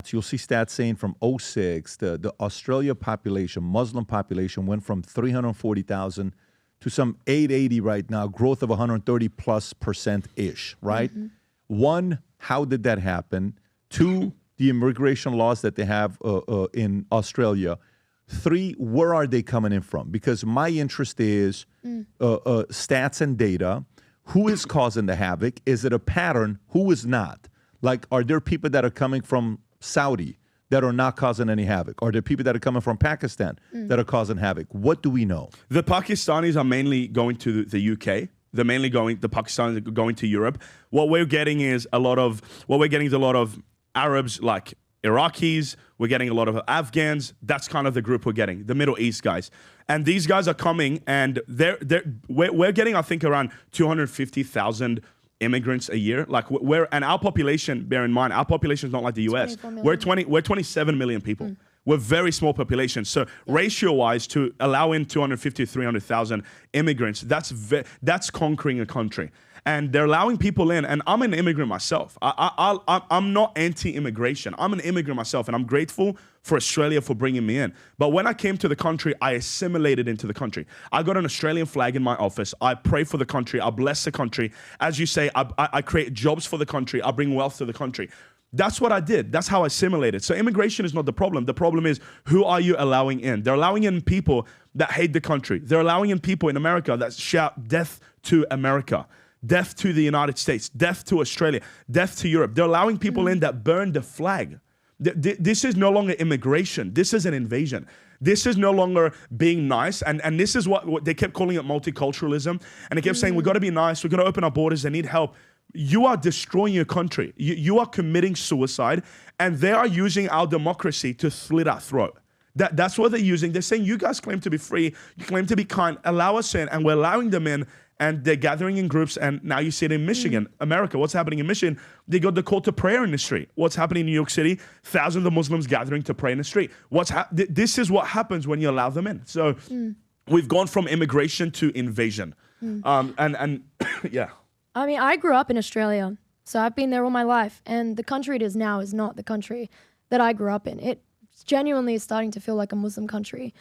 stats. You'll see stats saying from '06, the Australia population, Muslim population, went from 340,000 to some 880 right now, growth of 130+%-ish, right? Mm-hmm. One, how did that happen? Two, the immigration laws that they have in Australia. Three, where are they coming in from? Because my interest is stats and data. Who is causing the havoc? Is it a pattern? Who is not? Like, are there people that are coming from Saudi that are not causing any havoc? Are there people that are coming from Pakistan that are causing havoc? What do we know? The Pakistanis are mainly going to the UK. The Pakistanis are going to Europe. What we're getting is a lot of Arabs, like Iraqis. We're getting a lot of Afghans. That's kind of the group we're getting, the Middle East guys. And these guys are coming, and we're getting, I think, around 250,000 immigrants a year. And our population, bear in mind, our population is not like the US. We're 27 million people. We're a very small population. So ratio-wise, to allow in 250, 300,000 immigrants, that's conquering a country. And they're allowing people in. And I'm an immigrant myself. I'm not anti-immigration. I'm an immigrant myself. And I'm grateful for Australia for bringing me in. But when I came to the country, I assimilated into the country. I got an Australian flag in my office. I pray for the country. I bless the country. As you say, I create jobs for the country. I bring wealth to the country. That's what I did. That's how I assimilated. So immigration is not the problem. The problem is, who are you allowing in? They're allowing in people that hate the country. They're allowing in people in America that shout death to America, death to the United States, death to Australia, death to Europe. They're allowing people in that burn the flag. This is no longer immigration. This is an invasion. This is no longer being nice. And this is what they kept calling it, multiculturalism. And they kept saying, we've got to be nice. We're going to open our borders. They need help. You are destroying your country. You are committing suicide, and they are using our democracy to slit our throat. That's what they're using. They're saying, you guys claim to be free, you claim to be kind, allow us in, and we're allowing them in, and they're gathering in groups, and now you see it in Michigan, America. What's happening in Michigan? They got the call to prayer in the street. What's happening in New York City? Thousands of Muslims gathering to pray in the street. This is what happens when you allow them in. So we've gone from immigration to invasion. And yeah. I mean, I grew up in Australia, so I've been there all my life, and the country it is now is not the country that I grew up in. It genuinely is starting to feel like a Muslim country.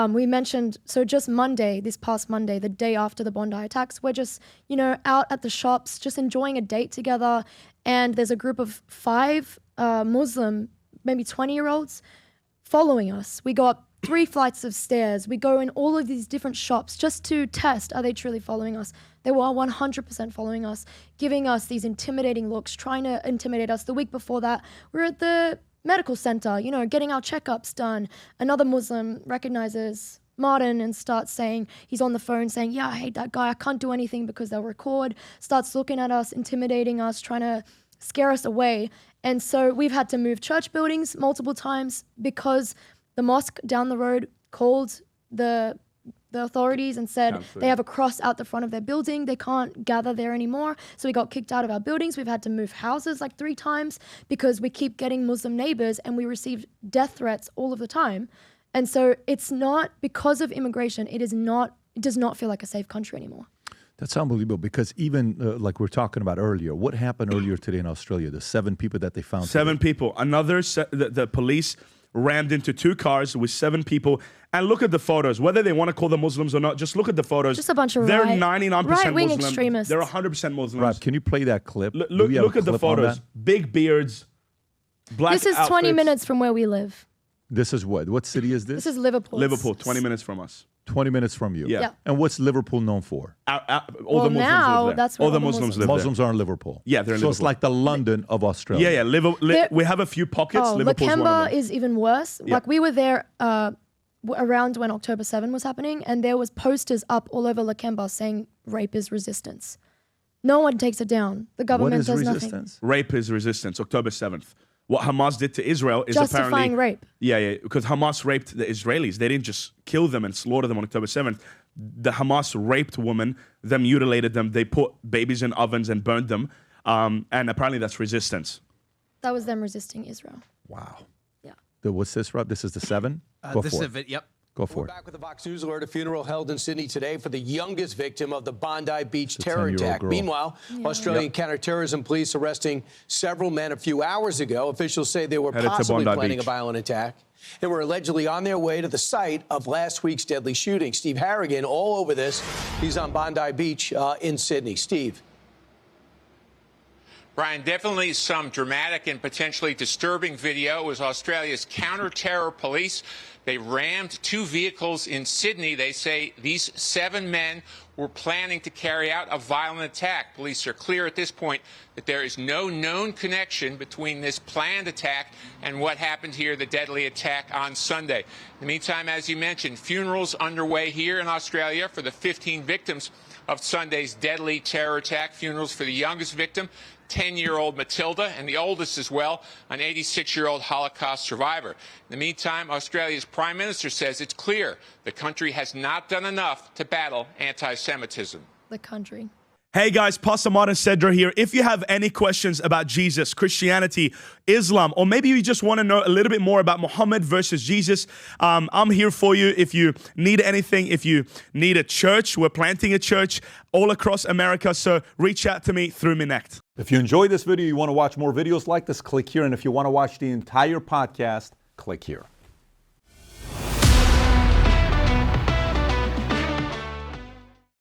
We mentioned, so just Monday, this past Monday, the day after the Bondi attacks, we're just, out at the shops, just enjoying a date together, and there's a group of 5 Muslim, maybe 20-year-olds following us. We go up 3 flights of stairs. We go in all of these different shops just to test, are they truly following us? They were 100% following us, giving us these intimidating looks, trying to intimidate us. The week before that, we were at the medical center, getting our checkups done. Another Muslim recognizes Martin and starts saying, he's on the phone saying, yeah, I hate that guy. I can't do anything because they'll record. Starts looking at us, intimidating us, trying to scare us away. And so we've had to move church buildings multiple times because the mosque down the road called the authorities and said they have a cross out the front of their building. They can't gather there anymore. So we got kicked out of our buildings. We've had to move houses like 3 times because we keep getting Muslim neighbors and we receive death threats all of the time. And so it's not because of immigration. It does not feel like a safe country anymore. That's unbelievable because even like we were talking about earlier, what happened earlier today in Australia? The 7 people that they found. 7 people. The police rammed into 2 cars with 7 people. And look at the photos. Whether they want to call them Muslims or not, just look at the photos. Just a bunch of They're 99% right-wing Muslim. extremists. They're 100% Muslims. Rob, can you play that clip? Look at the photos. Big beards, black This is outfits. 20 minutes from where we live. This is what? What city is this? This is Liverpool. Liverpool, 20 minutes from us. 20 minutes from you. Yeah. And what's Liverpool known for? All the Muslims live there. That's where all the Muslims live there. Muslims are in Liverpool. Yeah, they're in so Liverpool. It's like the London of Australia. Yeah. We have a few pockets. Liverpool's one of Lakemba them. is even worse. Yeah. Like we were there around when October 7 was happening, and there was posters up all over Lakemba saying rape is resistance. No one takes it down. The government does resistance? nothing. Rape is resistance. October 7th. What Hamas did to Israel is Justifying apparently rape. Yeah, because Hamas raped the Israelis. They didn't just kill them and slaughter them on October 7th. The Hamas raped women, they mutilated them, they put babies in ovens and burned them, and apparently that's resistance. That was them resisting Israel. Wow. Yeah. What's this, Rob? This is the 7? This is a yep. Go for We're it. back with the Fox News Alert. A funeral held in Sydney today for the youngest victim of the Bondi Beach terror 10-year-old attack. girl. Meanwhile, Australian counterterrorism police arresting several men a few hours ago. Officials say they were Headed to possibly Bondi planning Beach. a violent attack and were allegedly on their way to the site of last week's deadly shooting. Steve Harrigan all over this. He's on Bondi Beach in Sydney. Steve. Brian, definitely some dramatic and potentially disturbing video. It was Australia's counter-terror police. They rammed 2 vehicles in Sydney. They say these 7 men were planning to carry out a violent attack. Police are clear at this point that there is no known connection between this planned attack and what happened here, the deadly attack on Sunday. In the meantime, as you mentioned, funerals underway here in Australia for the 15 victims of Sunday's deadly terror attack. Funerals for the youngest victim, 10-year-old Matilda, and the oldest as well, an 86-year-old Holocaust survivor. In the meantime, Australia's Prime Minister says it's clear the country has not done enough to battle anti-Semitism. The country. Hey guys, Pastor Martin Cedra here. If you have any questions about Jesus, Christianity, Islam, or maybe you just want to know a little bit more about Muhammad versus Jesus, I'm here for you. If you need anything, if you need a church, we're planting a church all across America, so reach out to me through Minect. If you enjoyed this video, you want to watch more videos like this, click here. And if you want to watch the entire podcast, click here.